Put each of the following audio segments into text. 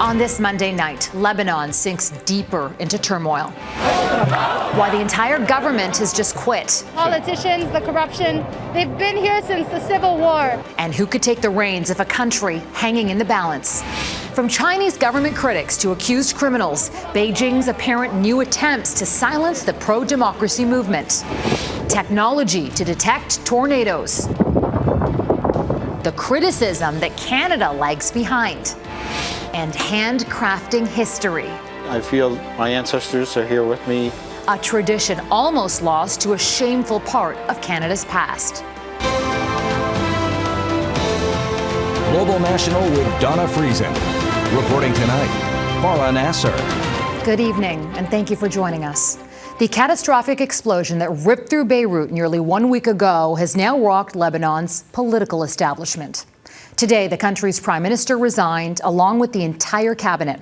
On this Monday night, Lebanon sinks deeper into turmoil. Why the entire government has just quit. Politicians, the corruption, they've been here since the Civil War. And who could take the reins of a country hanging in the balance? From Chinese government critics to accused criminals, Beijing's apparent new attempts to silence the pro-democracy movement. Technology to detect tornadoes. The criticism that Canada lags behind. And handcrafting history. I feel my ancestors are here with me. A tradition almost lost to a shameful part of Canada's past. Global National with Donna Friesen. Reporting tonight, Farah Nasser. Good evening, and thank you for joining us. The catastrophic explosion that ripped through Beirut nearly 1 week ago has now rocked Lebanon's political establishment. Today, the country's prime minister resigned, along with the entire cabinet.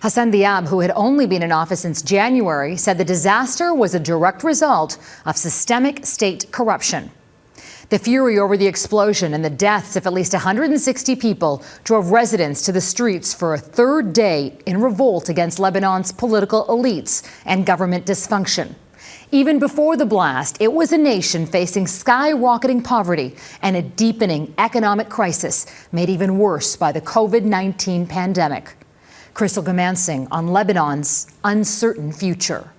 Hassan Diab, who had only been in office since January, said the disaster was a direct result of systemic state corruption. The fury over the explosion and the deaths of at least 160 people drove residents to the streets for a third day in revolt against Lebanon's political elites and government dysfunction. Even before the blast, it was a nation facing skyrocketing poverty and a deepening economic crisis made even worse by the COVID-19 pandemic. Crystal Goomansingh on Lebanon's uncertain future.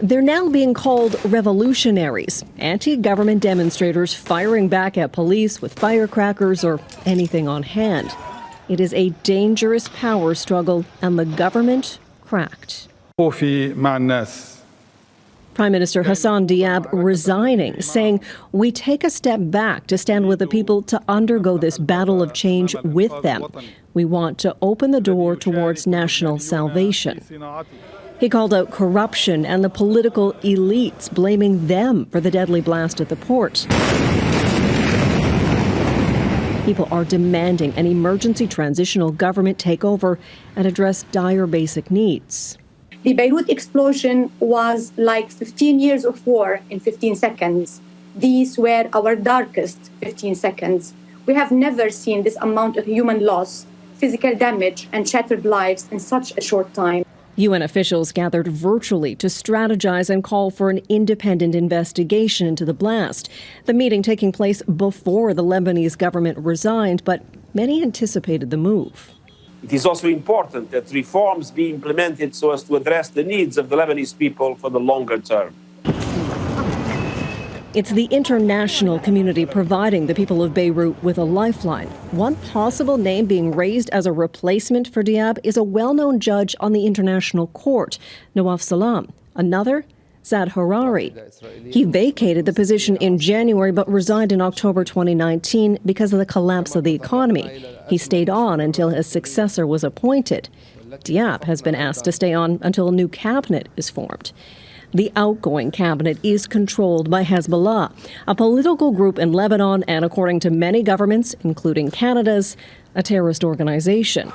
They're now being called revolutionaries, anti-government demonstrators firing back at police with firecrackers or anything on hand. It is a dangerous power struggle, and the government cracked. Prime Minister Hassan Diab resigning, saying, "We take a step back to stand with the people to undergo this battle of change with them. We want to open the door towards national salvation." He called out corruption and the political elites, blaming them for the deadly blast at the port. People are demanding an emergency transitional government take over and address dire basic needs. The Beirut explosion was like 15 years of war in 15 seconds. These were our darkest 15 seconds. We have never seen this amount of human loss, physical damage, and shattered lives in such a short time. UN officials gathered virtually to strategize and call for an independent investigation into the blast. The meeting taking place before the Lebanese government resigned, but many anticipated the move. It is also important that reforms be implemented so as to address the needs of the Lebanese people for the longer term. It's the international community providing the people of Beirut with a lifeline. One possible name being raised as a replacement for Diab is a well-known judge on the International Court, Nawaf Salam. Another, Saad Harari. He vacated the position in January but resigned in October 2019 because of the collapse of the economy. He stayed on until his successor was appointed. Diab has been asked to stay on until a new cabinet is formed. The outgoing cabinet is controlled by Hezbollah, a political group in Lebanon and, according to many governments, including Canada's, a terrorist organization.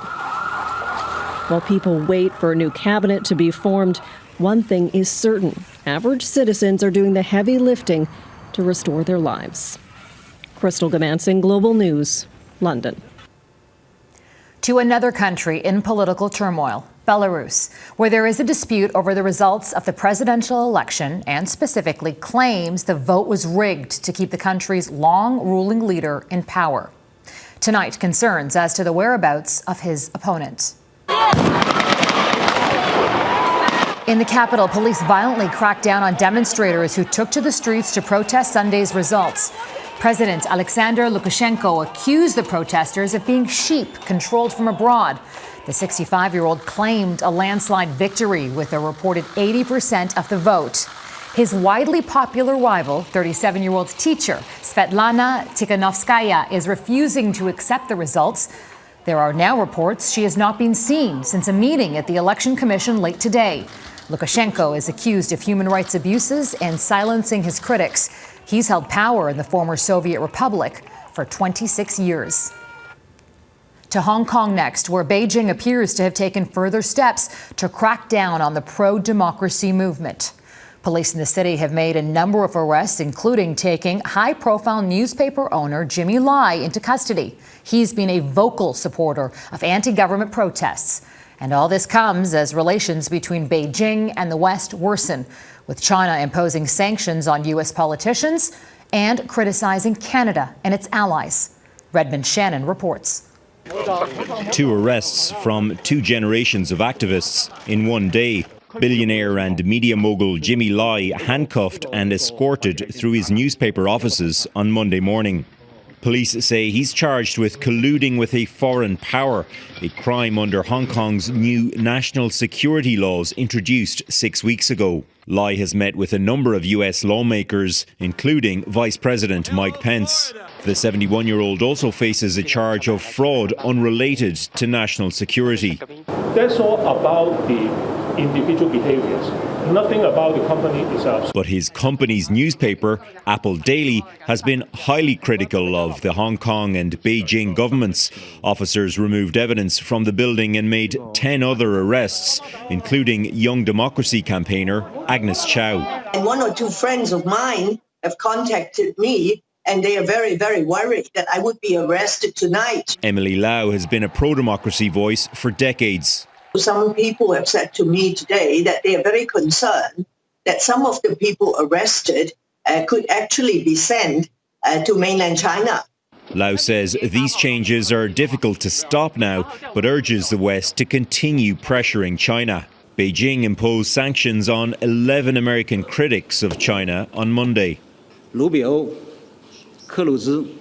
While people wait for a new cabinet to be formed, one thing is certain: average citizens are doing the heavy lifting to restore their lives. Crystal Goomansingh, Global News, London. To another country in political turmoil, Belarus, where there is a dispute over the results of the presidential election and specifically claims the vote was rigged to keep the country's long-ruling leader in power. Tonight, concerns as to the whereabouts of his opponent. In the capital, police violently cracked down on demonstrators who took to the streets to protest Sunday's results. President Alexander Lukashenko accused the protesters of being sheep controlled from abroad. The 65-year-old claimed a landslide victory with a reported 80% of the vote. His widely popular rival, 37-year-old teacher Svetlana Tikhanovskaya, is refusing to accept the results. There are now reports she has not been seen since a meeting at the Election Commission late today. Lukashenko is accused of human rights abuses and silencing his critics. He's held power in the former Soviet Republic for 26 years. To Hong Kong next, where Beijing appears to have taken further steps to crack down on the pro-democracy movement. Police in the city have made a number of arrests, including taking high-profile newspaper owner Jimmy Lai into custody. He's been a vocal supporter of anti-government protests. And all this comes as relations between Beijing and the West worsen, with China imposing sanctions on U.S. politicians and criticizing Canada and its allies. Redmond Shannon reports. 2 arrests from 2 generations of activists in one day. Billionaire and media mogul Jimmy Lai handcuffed and escorted through his newspaper offices on Monday morning. Police say he's charged with colluding with a foreign power, a crime under Hong Kong's new national security laws introduced 6 weeks ago. Lai has met with a number of US lawmakers, including Vice President Mike Pence. The 71-year-old also faces a charge of fraud unrelated to national security. That's all about the individual behaviors. Nothing about the company itself. But his company's newspaper, Apple Daily, has been highly critical of the Hong Kong and Beijing governments. Officers removed evidence from the building and made 10 other arrests, including Young Democracy campaigner Agnes Chow. And 1 or 2 friends of mine have contacted me, and they are very, very worried that I would be arrested tonight. Emily Lau has been a pro-democracy voice for decades. Some people have said to me today that they are very concerned that some of the people arrested could actually be sent to mainland China. Lau says these changes are difficult to stop now, but urges the West to continue pressuring China. Beijing imposed sanctions on 11 American critics of China on Monday,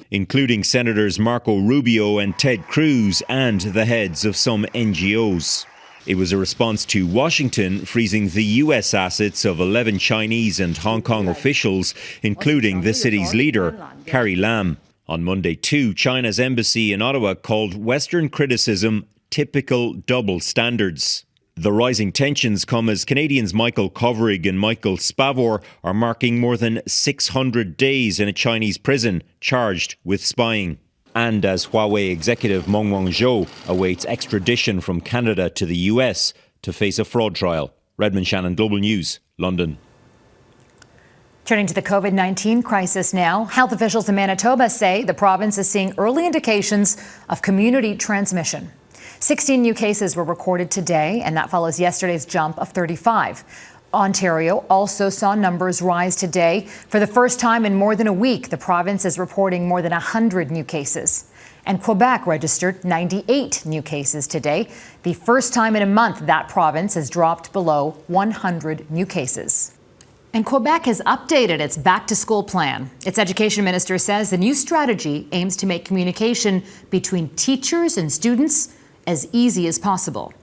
including Senators Marco Rubio and Ted Cruz and the heads of some NGOs. It was a response to Washington freezing the US assets of 11 Chinese and Hong Kong officials, including the city's leader, Carrie Lam. On Monday, too, China's embassy in Ottawa called Western criticism typical double standards. The rising tensions come as Canadians Michael Kovrig and Michael Spavor are marking more than 600 days in a Chinese prison, charged with spying. And as Huawei executive Meng Wanzhou awaits extradition from Canada to the US to face a fraud trial. Redmond Shannon, Global News, London. Turning to the COVID-19 crisis now, health officials in Manitoba say the province is seeing early indications of community transmission. 16 new cases were recorded today, and that follows yesterday's jump of 35. Ontario also saw numbers rise today. For the first time in more than a week, the province is reporting more than 100 new cases. And Quebec registered 98 new cases today, the first time in a month that province has dropped below 100 new cases. And Quebec has updated its back-to-school plan. Its education minister says the new strategy aims to make communication between teachers and students as easy as possible.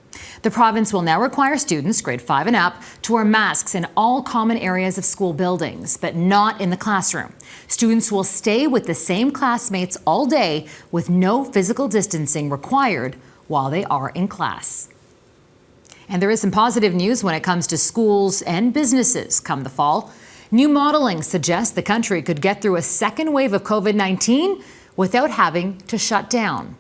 The province will now require students, grade 5 and up, to wear masks in all common areas of school buildings, but not in the classroom. Students will stay with the same classmates all day with no physical distancing required while they are in class. And there is some positive news when it comes to schools and businesses come the fall. New modeling suggests the country could get through a second wave of COVID-19 without having to shut down.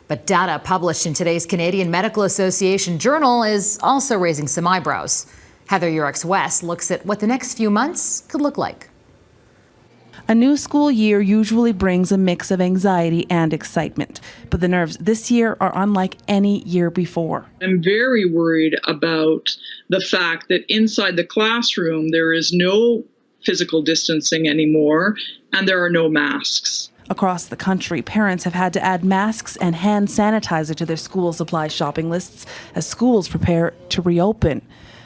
But data published in today's Canadian Medical Association Journal is also raising some eyebrows. Heather Yourex-West looks at what the next few months could look like. A new school year usually brings a mix of anxiety and excitement, but the nerves this year are unlike any year before. I'm very worried about the fact that inside the classroom there is no physical distancing anymore and there are no masks. Across the country, parents have had to add masks and hand sanitizer to their school supply shopping lists as schools prepare to reopen.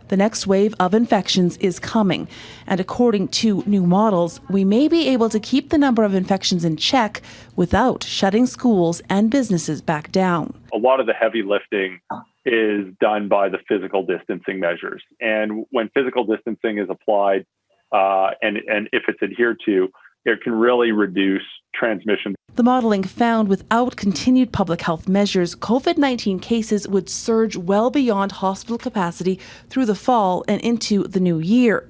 The next wave of infections is coming, and according to new models, we may be able to keep the number of infections in check without shutting schools and businesses back down. A lot of the heavy lifting is done by the physical distancing measures. And when physical distancing is applied, and if it's adhered to, it can really reduce transmission. The modeling found without continued public health measures, COVID-19 cases would surge well beyond hospital capacity through the fall and into the new year.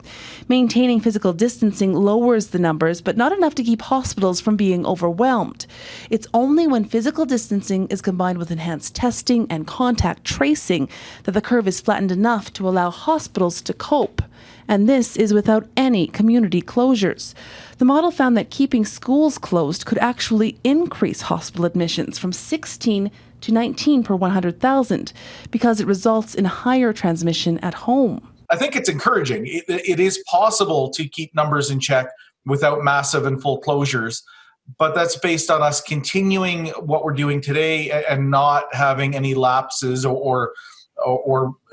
Maintaining physical distancing lowers the numbers, but not enough to keep hospitals from being overwhelmed. It's only when physical distancing is combined with enhanced testing and contact tracing that the curve is flattened enough to allow hospitals to cope. And this is without any community closures. The model found that keeping schools closed could actually increase hospital admissions from 16 to 19 per 100,000 because it results in higher transmission at home. I think it's encouraging. It is possible to keep numbers in check without massive and full closures, but that's based on us continuing what we're doing today and not having any lapses or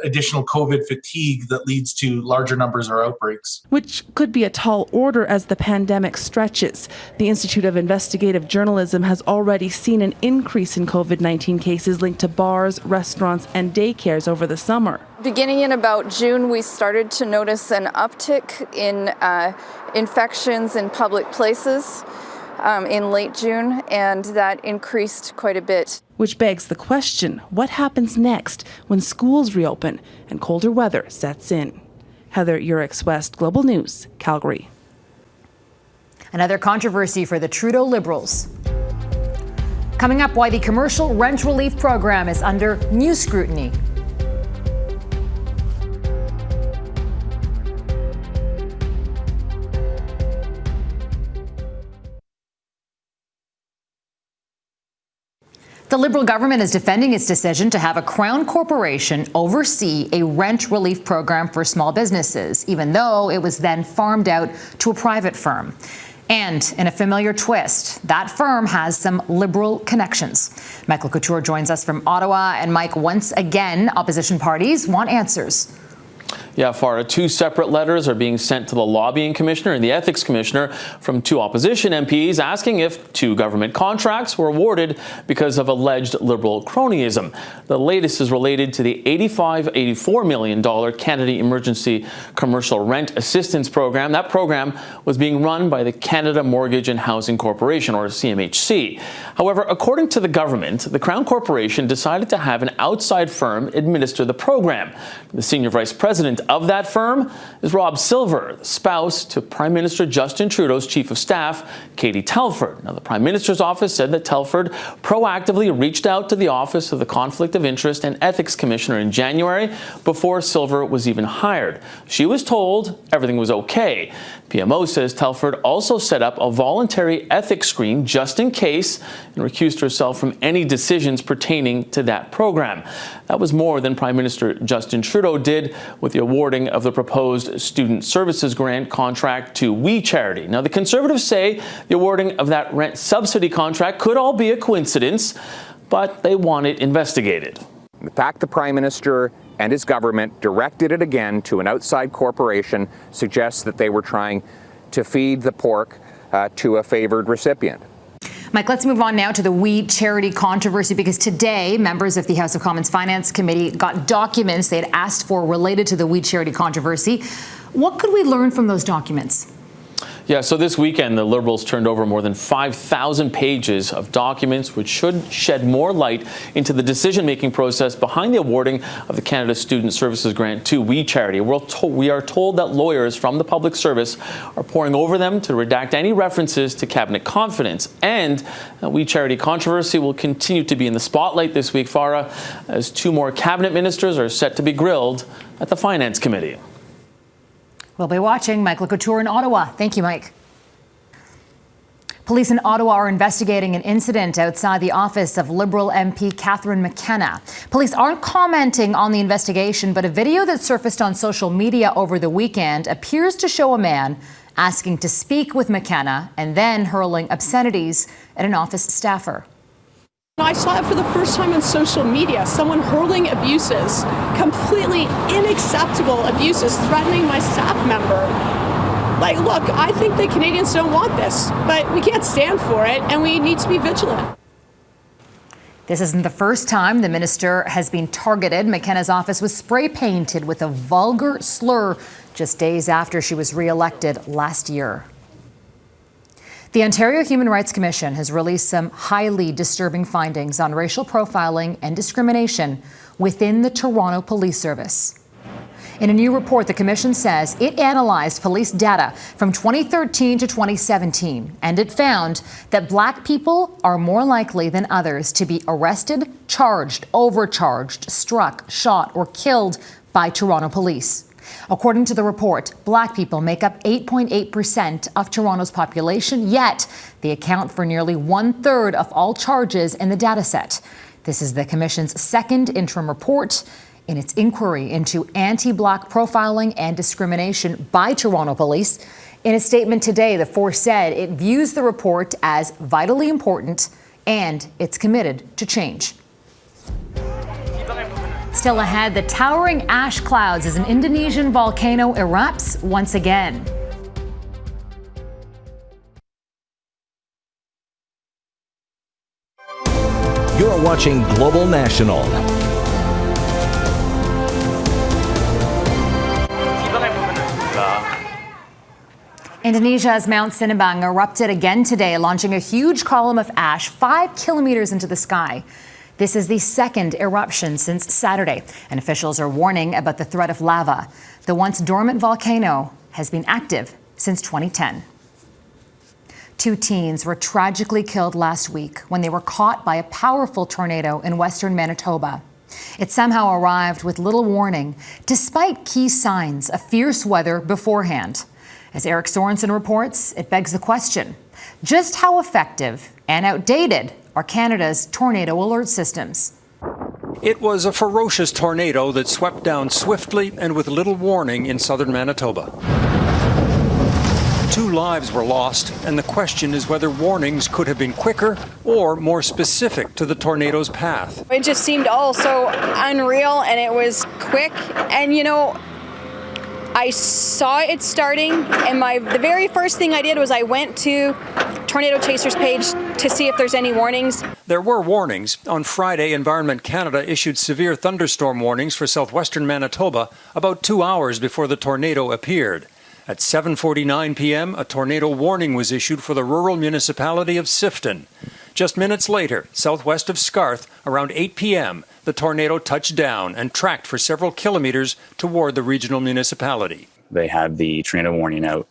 additional COVID fatigue that leads to larger numbers or outbreaks. Which could be a tall order as the pandemic stretches. The Institute of Investigative Journalism has already seen an increase in COVID-19 cases linked to bars, restaurants, and daycares over the summer. Beginning in about June, we started to notice an uptick in infections in public places in late June, and that increased quite a bit. Which begs the question, what happens next when schools reopen and colder weather sets in? Heather, Yourex-West, Global News, Calgary. Another controversy for the Trudeau Liberals. Coming up, why the commercial rent relief program is under new scrutiny. The Liberal government is defending its decision to have a Crown corporation oversee a rent relief program for small businesses, even though it was then farmed out to a private firm. And in a familiar twist, that firm has some Liberal connections. Michael Couture joins us from Ottawa. And Mike, once again, opposition parties want answers. Yeah, Farah, 2 separate letters are being sent to the lobbying commissioner and the ethics commissioner from 2 opposition MPs asking if 2 government contracts were awarded because of alleged Liberal cronyism. The latest is related to the $84 million Canada Emergency Commercial Rent Assistance Program. That program was being run by the Canada Mortgage and Housing Corporation, or CMHC. However, according to the government, the Crown Corporation decided to have an outside firm administer the program. The senior vice president of that firm is Rob Silver, the spouse to Prime Minister Justin Trudeau's chief of staff, Katie Telford. Now, the Prime Minister's office said that Telford proactively reached out to the Office of the Conflict of Interest and Ethics Commissioner in January before Silver was even hired. She was told everything was okay. PMO says Telford also set up a voluntary ethics screen just in case and recused herself from any decisions pertaining to that program. That was more than Prime Minister Justin Trudeau did with the awarding of the proposed student services grant contract to We Charity. Now, the Conservatives say the awarding of that rent subsidy contract could all be a coincidence, but they want it investigated. The fact the Prime Minister and his government directed it again to an outside corporation suggests that they were trying to feed the pork to a favored recipient. Mike, let's move on now to the We Charity controversy, because today members of the House of Commons Finance Committee got documents they had asked for related to the We Charity controversy. What could we learn from those documents? Yeah, so this weekend, the Liberals turned over more than 5,000 pages of documents which should shed more light into the decision-making process behind the awarding of the Canada Student Services Grant to We Charity. We are told that lawyers from the public service are poring over them to redact any references to cabinet confidence. And We Charity controversy will continue to be in the spotlight this week, Farah, as 2 more cabinet ministers are set to be grilled at the Finance Committee. We'll be watching. Michael Couture in Ottawa. Thank you, Mike. Police in Ottawa are investigating an incident outside the office of Liberal MP Catherine McKenna. Police aren't commenting on the investigation, but a video that surfaced on social media over the weekend appears to show a man asking to speak with McKenna and then hurling obscenities at an office staffer. I saw it for the first time on social media, someone hurling abuses, completely unacceptable abuses, threatening my staff member. Like, look, I think the Canadians don't want this, but we can't stand for it, and we need to be vigilant. This isn't the first time the minister has been targeted. McKenna's office was spray painted with a vulgar slur just days after she was re-elected last year. The Ontario Human Rights Commission has released some highly disturbing findings on racial profiling and discrimination within the Toronto Police Service. In a new report, the Commission says it analyzed police data from 2013 to 2017, and it found that Black people are more likely than others to be arrested, charged, overcharged, struck, shot, or killed by Toronto police. According to the report, Black people make up 8.8% of Toronto's population, yet they account for nearly 1/3 of all charges in the dataset. This is the Commission's second interim report in its inquiry into anti-Black profiling and discrimination by Toronto police. In a statement today, the force said it views the report as vitally important and it's committed to change. Still ahead, the towering ash clouds as an Indonesian volcano erupts once again. You're watching Global National. Indonesia's Mount Sinabang erupted again today, launching a huge column of ash 5 kilometers into the sky. This is the second eruption since Saturday, and officials are warning about the threat of lava. The once dormant volcano has been active since 2010. 2 teens were tragically killed last week when they were caught by a powerful tornado in western Manitoba. It somehow arrived with little warning, despite key signs of fierce weather beforehand. As Eric Sorensen reports, it begs the question, just how effective and outdated are Canada's tornado alert systems? It was a ferocious tornado that swept down swiftly and with little warning in southern Manitoba. 2 lives were lost, and the question is whether warnings could have been quicker or more specific to the tornado's path. It just seemed all so unreal, and it was quick. And I saw it starting, and the very first thing I did was I went to Tornado Chasers page to see if there's any warnings. There were warnings. On Friday, Environment Canada issued severe thunderstorm warnings for southwestern Manitoba about 2 hours before the tornado appeared. At 7:49 p.m., a tornado warning was issued for the rural municipality of Sifton. Just minutes later, southwest of Scarth, around 8 p.m., the tornado touched down and tracked for several kilometers toward the regional municipality. They had the tornado warning out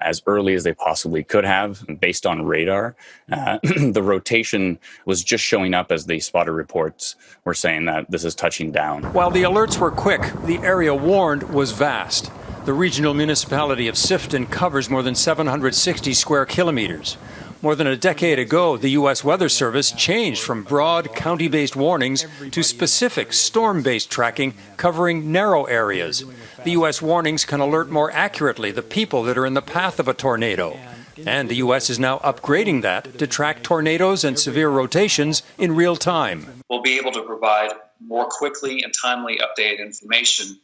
as early as they possibly could have, based on radar. The rotation was just showing up as the spotter reports were saying that this is touching down. While the alerts were quick, the area warned was vast. The regional municipality of Sifton covers more than 760 square kilometers. More than a decade ago, the U.S. Weather Service changed from broad county-based warnings to specific storm-based tracking covering narrow areas. The U.S. warnings can alert more accurately the people that are in the path of a tornado. And the U.S. is now upgrading that to track tornadoes and severe rotations in real time. We'll be able to provide more quickly and timely updated information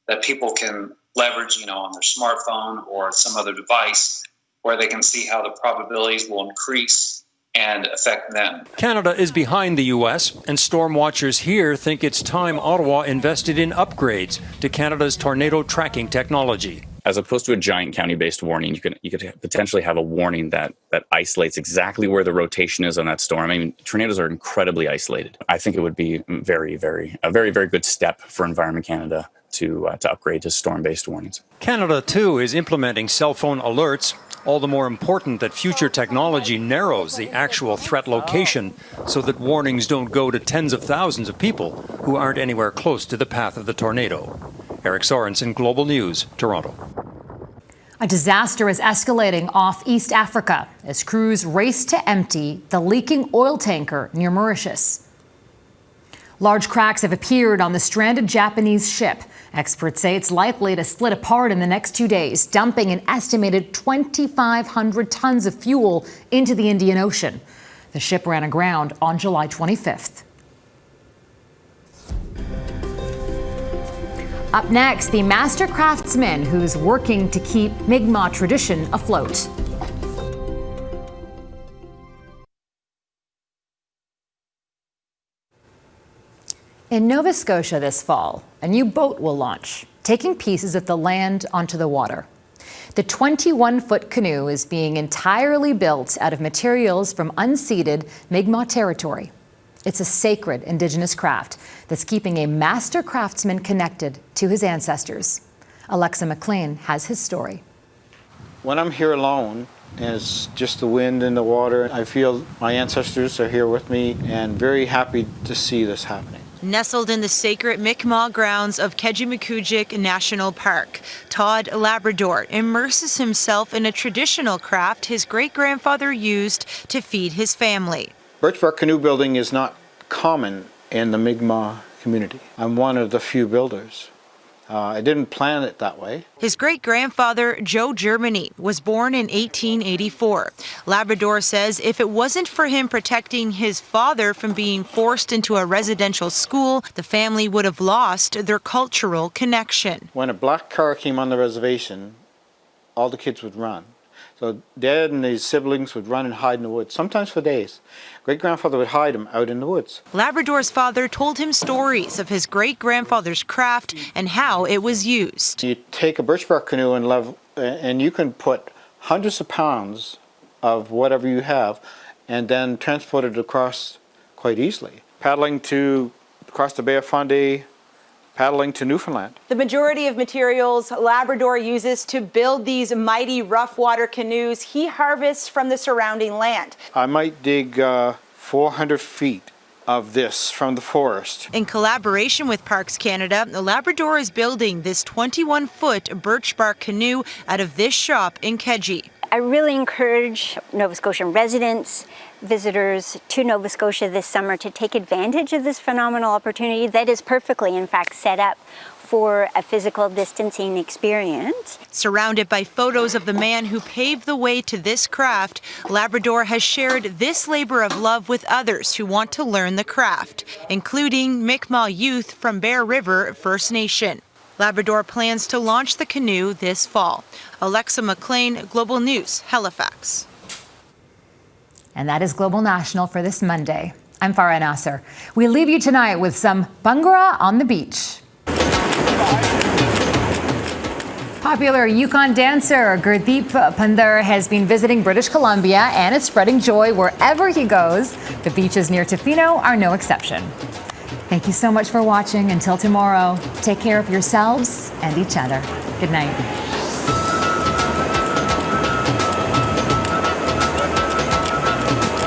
that people can leverage, on their smartphone or some other device, where they can see how the probabilities will increase and affect them. Canada is behind the U.S., and storm watchers here think it's time Ottawa invested in upgrades to Canada's tornado tracking technology. As opposed to a giant county-based warning, you could potentially have a warning that isolates exactly where the rotation is on that storm. I mean, tornadoes are incredibly isolated. I think it would be a very, very good step for Environment Canada to upgrade to storm-based warnings. Canada, too, is implementing cell phone alerts. All the more important that future technology narrows the actual threat location so that warnings don't go to tens of thousands of people who aren't anywhere close to the path of the tornado. Eric Sorensen, Global News, Toronto. A disaster is escalating off East Africa as crews race to empty the leaking oil tanker near Mauritius. Large cracks have appeared on the stranded Japanese ship. Experts say it's likely to split apart in the next 2 days, dumping an estimated 2,500 tons of fuel into the Indian Ocean. The ship ran aground on July 25th. Up next, the Master Craftsman who's working to keep Mi'kmaq tradition afloat. In Nova Scotia this fall, a new boat will launch, taking pieces of the land onto the water. The 21-foot canoe is being entirely built out of materials from unceded Mi'kmaq territory. It's a sacred Indigenous craft that's keeping a master craftsman connected to his ancestors. Alexa McLean has his story. When I'm here alone, and it's just the wind and the water, I feel my ancestors are here with me and very happy to see this happening. Nestled in the sacred Mi'kmaq grounds of Kejimkujik National Park, Todd, Labrador, immerses himself in a traditional craft his great-grandfather used to feed his family. Birch bark canoe building is not common in the Mi'kmaq community. I'm one of the few builders. I didn't plan it that way. His great-grandfather, Joe Germany, was born in 1884. Labrador says if it wasn't for him protecting his father from being forced into a residential school, the family would have lost their cultural connection. When a black car came on the reservation, all the kids would run. So Dad and his siblings would run and hide in the woods, sometimes for days. Great-grandfather would hide them out in the woods. Labrador's father told him stories of his great-grandfather's craft and how it was used. You take a birch bark canoe and you can put hundreds of pounds of whatever you have and then transport it across quite easily. Paddling across the Bay of Fundy, paddling to Newfoundland. The majority of materials Labrador uses to build these mighty rough water canoes he harvests from the surrounding land. I might dig 400 feet of this from the forest. In collaboration with Parks Canada, Labrador is building this 21-foot birch bark canoe out of this shop in Keji. I really encourage Nova Scotian residents, visitors to Nova Scotia this summer to take advantage of this phenomenal opportunity that is perfectly, in fact, set up for a physical distancing experience. Surrounded by photos of the man who paved the way to this craft, Labrador has shared this labor of love with others who want to learn the craft, including Mi'kmaq youth from Bear River First Nation. Labrador plans to launch the canoe this fall. Alexa McLean, Global News, Halifax. And that is Global National for this Monday. I'm Farah Nasser. We leave you tonight with some Bhangra on the beach. Popular Yukon dancer Gurdeep Pandher has been visiting British Columbia and is spreading joy wherever he goes. The beaches near Tofino are no exception. Thank you so much for watching. Until tomorrow, take care of yourselves and each other. Good night.